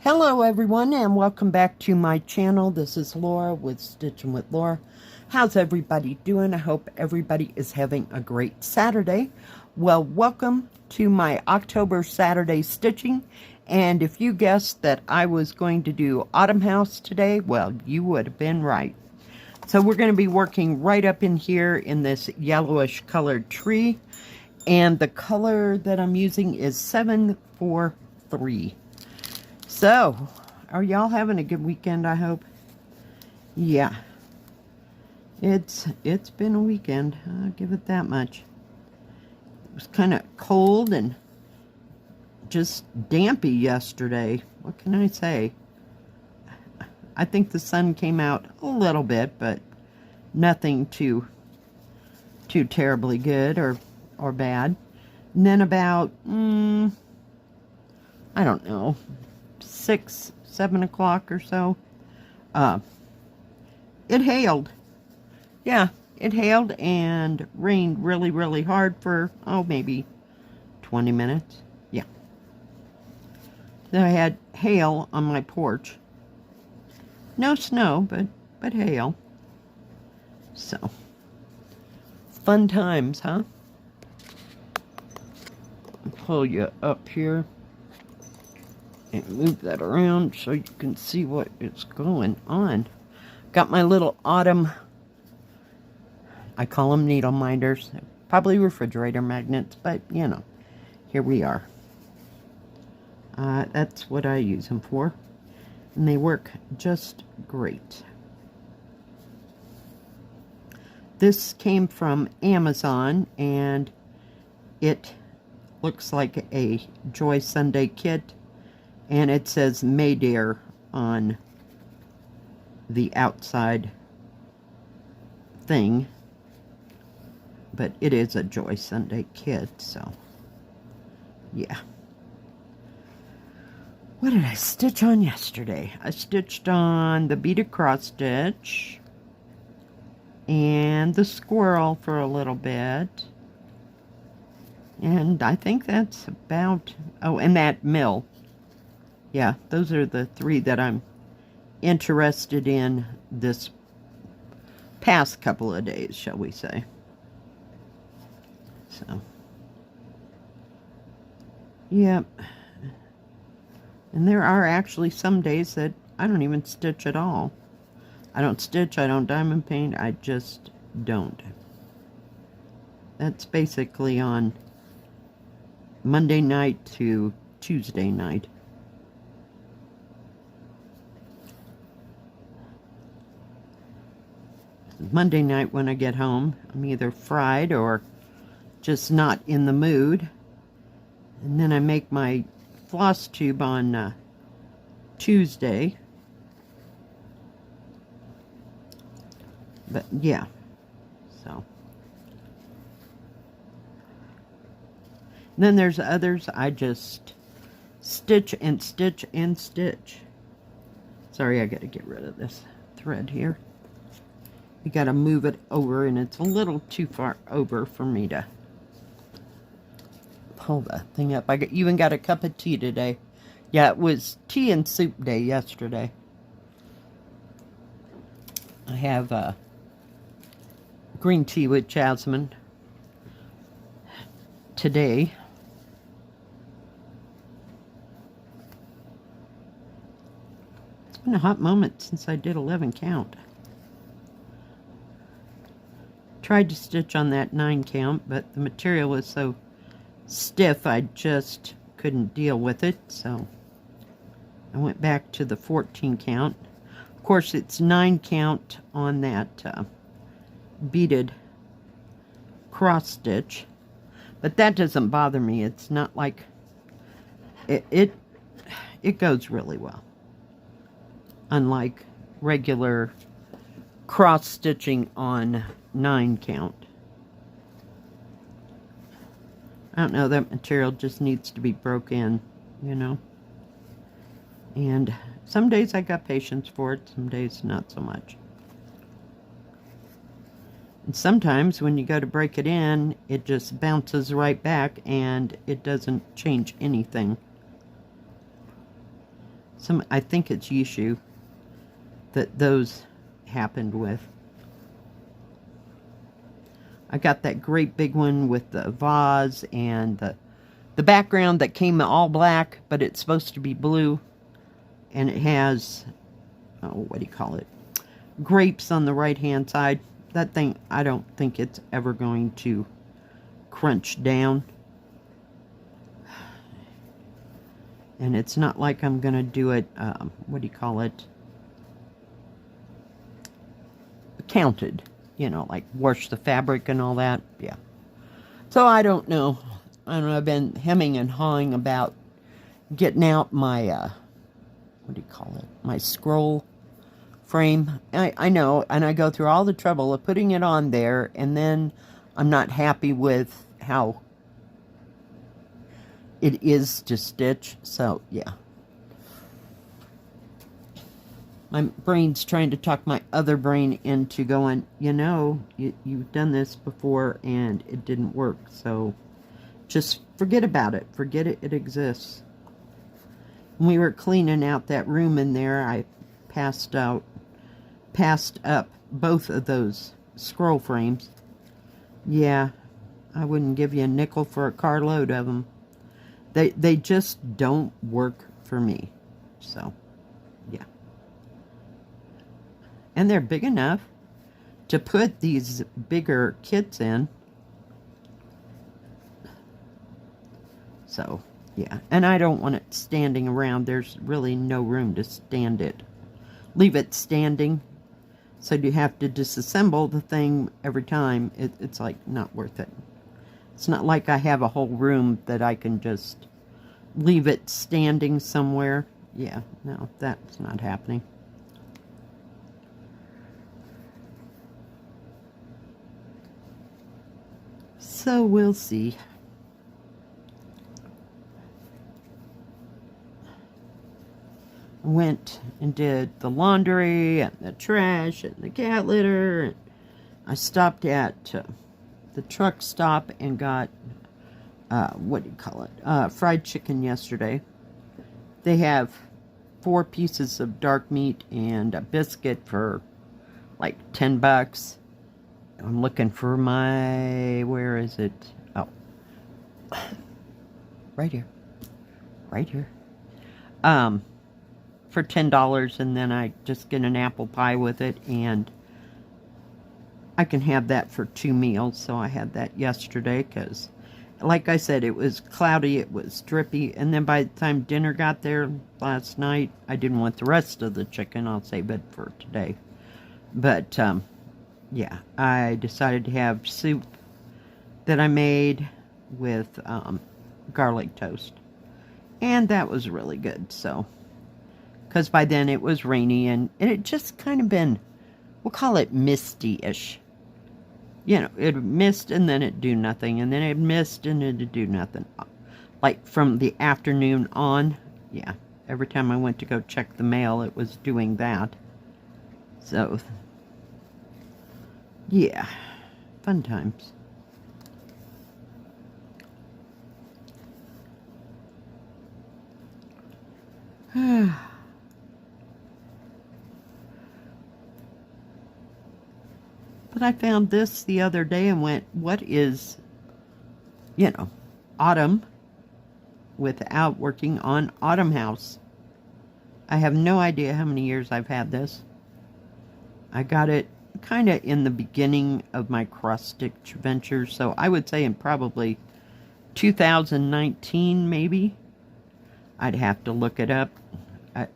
Hello everyone and welcome back to my channel. This is Laura with Stitching with Laura. How's everybody doing? I hope everybody is having a great Saturday. Well, welcome to my October Saturday stitching. And if you guessed that I was going to do Autumn House today, well, you would have been right. So we're going to be working right up in here in this yellowish colored tree. And the color that I'm using is 743. So, are y'all having a good weekend, I hope? Yeah. It's been a weekend. I'll give it that much. It was kind of cold and just dampy yesterday. What can I say? I think the sun came out a little bit, but nothing too terribly good or bad. And then about, I don't know, 6, 7 o'clock or so, it hailed. Yeah, it hailed and rained really, really hard for, maybe 20 minutes. Yeah. Then I had hail on my porch. No snow, but hail. So, fun times, huh? Pull you up here and move that around so you can see what is going on. Got my little autumn, I call them needle minders, probably refrigerator magnets, but you know, here we are. That's what I use them for, and they work just great. This came from Amazon, and it looks like a Joy Sunday kit. And it says Maydear on the outside thing. But it is a Joy Sunday kit, so yeah. What did I stitch on yesterday? I stitched on the beaded cross stitch and the squirrel for a little bit. And I think that's about, and that mill. Yeah, those are the 3 that I'm interested in this past couple of days, shall we say. So, yep. And there are actually some days that I don't even stitch at all. I don't stitch, I don't diamond paint, I just don't. That's basically on Monday night to Tuesday night. Monday night when I get home, I'm either fried or just not in the mood. And then I make my floss tube on Tuesday. But yeah, so. And then there's others I just stitch and stitch and stitch. Sorry, I gotta get rid of this thread here. You gotta move it over, and it's a little too far over for me to pull the thing up. I even got a cup of tea today. Yeah, it was tea and soup day yesterday. I have green tea with jasmine today. It's been a hot moment since I did 11 count. Tried to stitch on that 9 count, but the material was so stiff I just couldn't deal with it, so I went back to the 14 count. Of course, it's 9 count on that beaded cross stitch, but that doesn't bother me. It's not like it goes really well, unlike regular cross stitching on 9 count. I don't know, that material just needs to be broke in, you know. And some days I got patience for it, some days not so much. And sometimes when you go to break it in, it just bounces right back and it doesn't change anything. I think it's Yishu that those happened with. I got that great big one with the vase and the background that came all black, but it's supposed to be blue. And it has, oh, what do you call it? Grapes on the right-hand side. That thing, I don't think it's ever going to crunch down. And it's not like I'm going to do it, what do you call it? Counted. You know, like wash the fabric and all that. Yeah. So I don't know. I've been hemming and hawing about getting out my, what do you call it? My scroll frame. I know, and I go through all the trouble of putting it on there, and then I'm not happy with how it is to stitch. So, yeah. My brain's trying to talk my other brain into going, you know, you've done this before and it didn't work. So just forget about it. Forget it exists. When we were cleaning out that room in there, I passed up both of those scroll frames. Yeah, I wouldn't give you a nickel for a carload of them. They just don't work for me. So, yeah. And they're big enough to put these bigger kits in. So, yeah. And I don't want it standing around. There's really no room to stand it. Leave it standing. So you have to disassemble the thing every time. It's like not worth it. It's not like I have a whole room that I can just leave it standing somewhere. Yeah, no, that's not happening. So we'll see. Went and did the laundry and the trash and the cat litter. I stopped at the truck stop and got, what do you call it? Fried chicken yesterday. They have 4 pieces of dark meat and a biscuit for like $10. I'm looking for my, where is it? Oh, right here, right here. For $10, and then I just get an apple pie with it, and I can have that for 2 meals. So I had that yesterday because, like I said, it was cloudy, it was drippy, and then by the time dinner got there last night, I didn't want the rest of the chicken. I'll save it for today. But, yeah, I decided to have soup that I made with garlic toast. And that was really good, so. Because by then it was rainy and it just kind of been, we'll call it misty-ish. You know, it mist and then it'd do nothing. And then it mist and it'd do nothing. Like from the afternoon on, yeah. Every time I went to go check the mail, it was doing that. So, yeah, fun times. But I found this the other day and went, what is, you know, autumn without working on Autumn House? I have no idea how many years I've had this. I got it kind of in the beginning of my cross-stitch venture, so I would say in probably 2019 maybe. I'd have to look it up.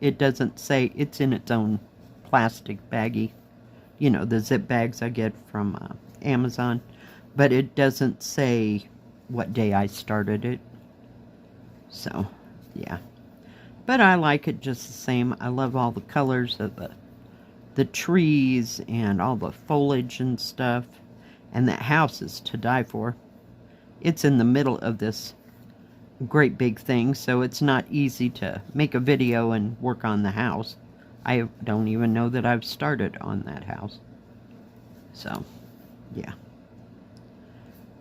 It doesn't say, it's in its own plastic baggie. You know, the zip bags I get from Amazon. But it doesn't say what day I started it. So, yeah. But I like it just the same. I love all the colors of the trees and all the foliage and stuff. And that house is to die for. It's in the middle of this great big thing, so it's not easy to make a video and work on the house. I don't even know that I've started on that house. So, yeah.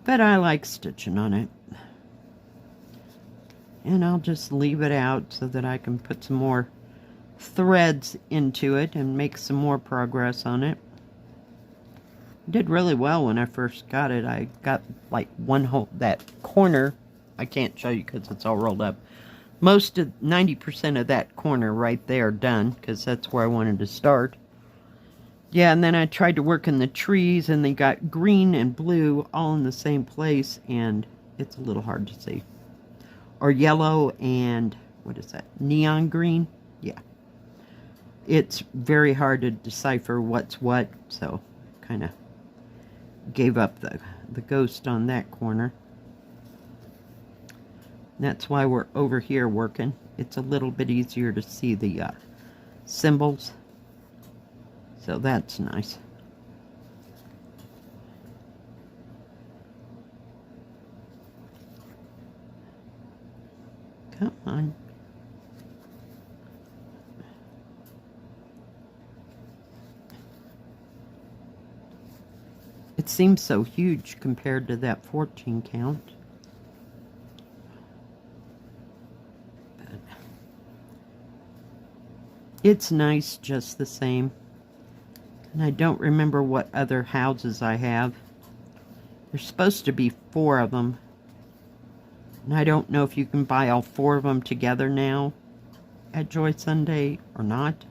But I like stitching on it. And I'll just leave it out so that I can put some more threads into it and make some more progress on it. Did really well when I first got it. I got like one whole, that corner, I can't show you because it's all rolled up. Most of 90% of that corner right there done, because that's where I wanted to start. Yeah, and then I tried to work in the trees, and they got green and blue all in the same place, and it's a little hard to see. Or yellow and, what is that, neon green? Yeah. It's very hard to decipher what's what, so kind of gave up the ghost on that corner. That's why we're over here working. It's a little bit easier to see the symbols. So that's nice. Come on. It seems so huge compared to that 14 count. But it's nice just the same. And I don't remember what other houses I have. There's supposed to be 4 of them. And I don't know if you can buy all 4 of them together now at Joy Sunday or not.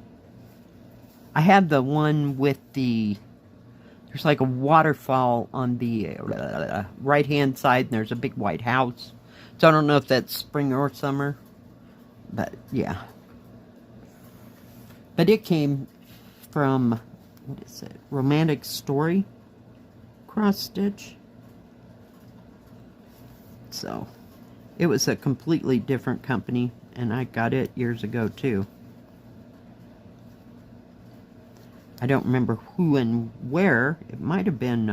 I had the one with the, there's like a waterfall on the right-hand side, and there's a big white house. So I don't know if that's spring or summer. But, yeah. But it came from, what is it, Romantic Story cross stitch. So it was a completely different company, and I got it years ago too. I don't remember who and where. It might have been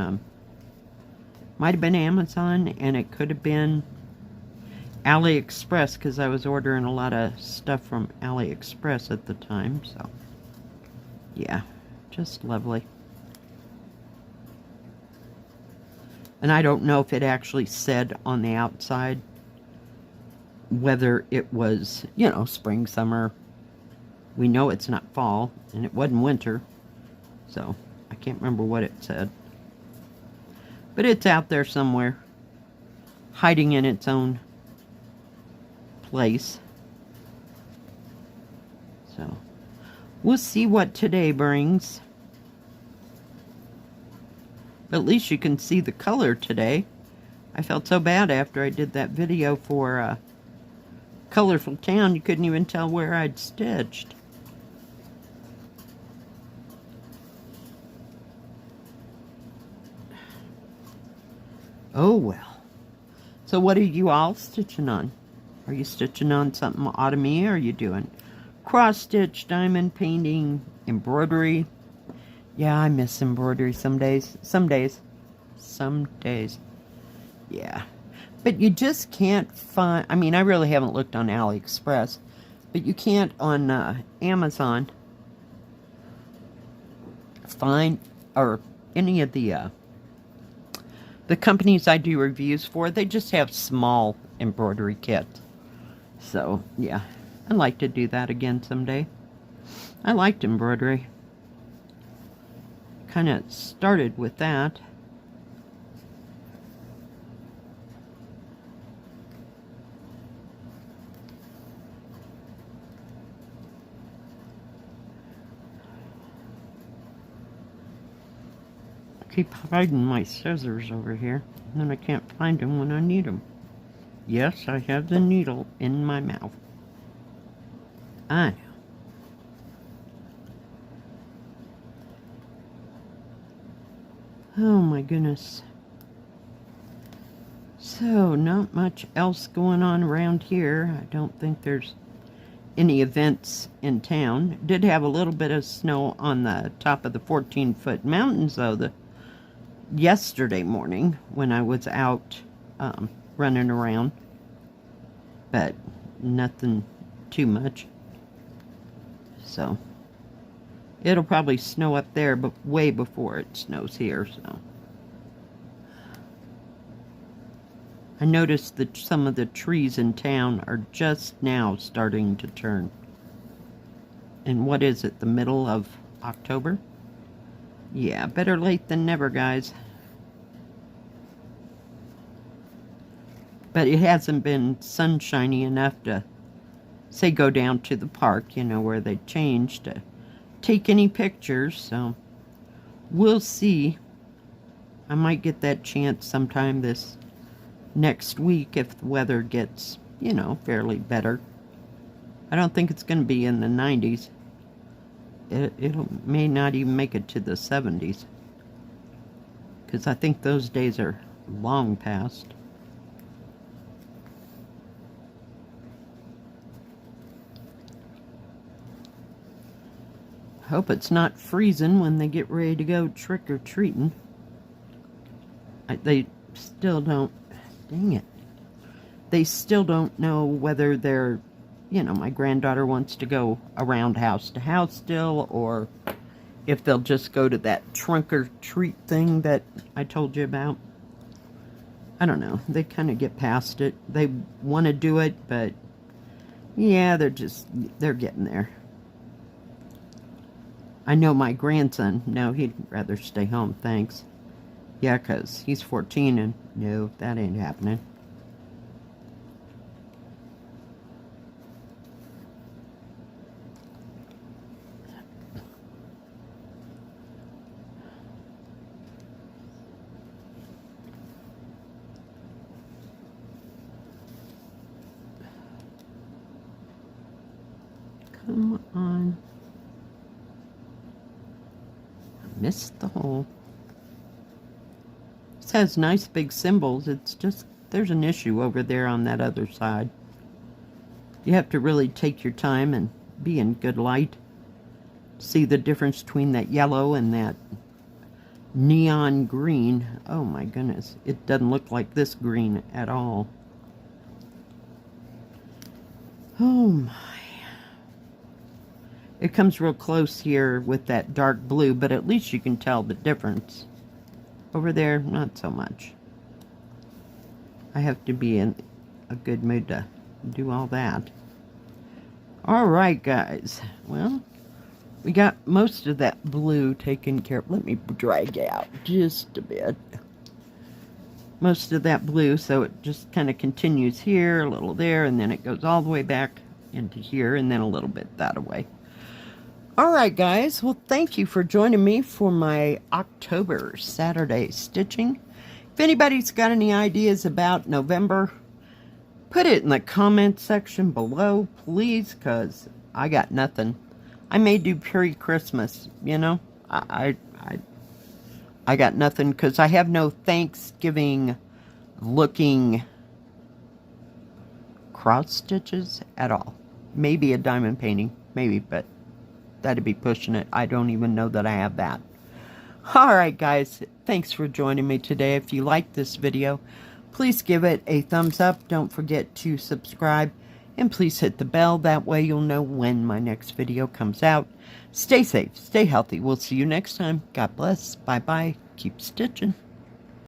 Amazon, and it could have been AliExpress, because I was ordering a lot of stuff from AliExpress at the time. So yeah, just lovely. And I don't know if it actually said on the outside whether it was, you know, spring, summer. We know it's not fall, and it wasn't winter. So I can't remember what it said. But it's out there somewhere, hiding in its own place. So we'll see what today brings. But at least you can see the color today. I felt so bad after I did that video for Colorful Town, you couldn't even tell where I'd stitched. Oh well. So what are you all stitching on? Are you stitching on something autumny, or are you doing cross stitch, diamond painting, embroidery? Yeah, I miss embroidery some days. Some days. Yeah. But you just can't find, I mean, I really haven't looked on AliExpress, but you can't on Amazon find, or any of the companies I do reviews for, they just have small embroidery kits. So, yeah, I'd like to do that again someday. I liked embroidery. Kind of started with that. I keep hiding my scissors over here, and then I can't find them when I need them. Yes, I have the needle in my mouth. I know. Oh my goodness. So, not much else going on around here. I don't think there's any events in town. Did have a little bit of snow on the top of the 14-foot mountains, though, yesterday morning when I was out running around. But nothing too much. So it'll probably snow up there, but way before it snows here. So I noticed that some of the trees in town are just now starting to turn. And what is it, the middle of October? Yeah, better late than never, guys. But it hasn't been sunshiny enough to, say, go down to the park, you know, where they changed, to take any pictures, so we'll see. I might get that chance sometime this next week if the weather gets, you know, fairly better. I don't think it's going to be in the 90s. It may not even make it to the 70s. Because I think those days are long past. Hope it's not freezing when they get ready to go trick-or-treating. They still don't, dang it. They still don't know whether they're, you know, my granddaughter wants to go around house to house still, or if they'll just go to that trunk-or-treat thing that I told you about. I don't know. They kind of get past it. They want to do it, but yeah, they're getting there. I know my grandson, no, he'd rather stay home, thanks. Yeah, 'cause he's 14 and no, that ain't happening. Come on. I missed the hole. This has nice big symbols. It's just, there's an issue over there on that other side. You have to really take your time and be in good light. See the difference between that yellow and that neon green. Oh my goodness. It doesn't look like this green at all. Oh my. It comes real close here with that dark blue, but at least you can tell the difference. Over there, not so much. I have to be in a good mood to do all that. Alright, guys. Well, we got most of that blue taken care of. Let me drag out just a bit. Most of that blue, so it just kind of continues here, a little there, and then it goes all the way back into here, and then a little bit that way. Alright, guys. Well, thank you for joining me for my October Saturday stitching. If anybody's got any ideas about November, put it in the comment section below, please, because I got nothing. I may do pre-Christmas, you know. I got nothing because I have no Thanksgiving looking cross stitches at all. Maybe a diamond painting, maybe, but that'd be pushing it. I don't even know that I have that. Alright, guys, thanks for joining me today. If you like this video, please give it a thumbs up. Don't forget to subscribe, and please hit the bell. That way you'll know when my next video comes out. Stay safe, stay healthy. We'll see you next time. God bless. Bye-bye. Keep stitching.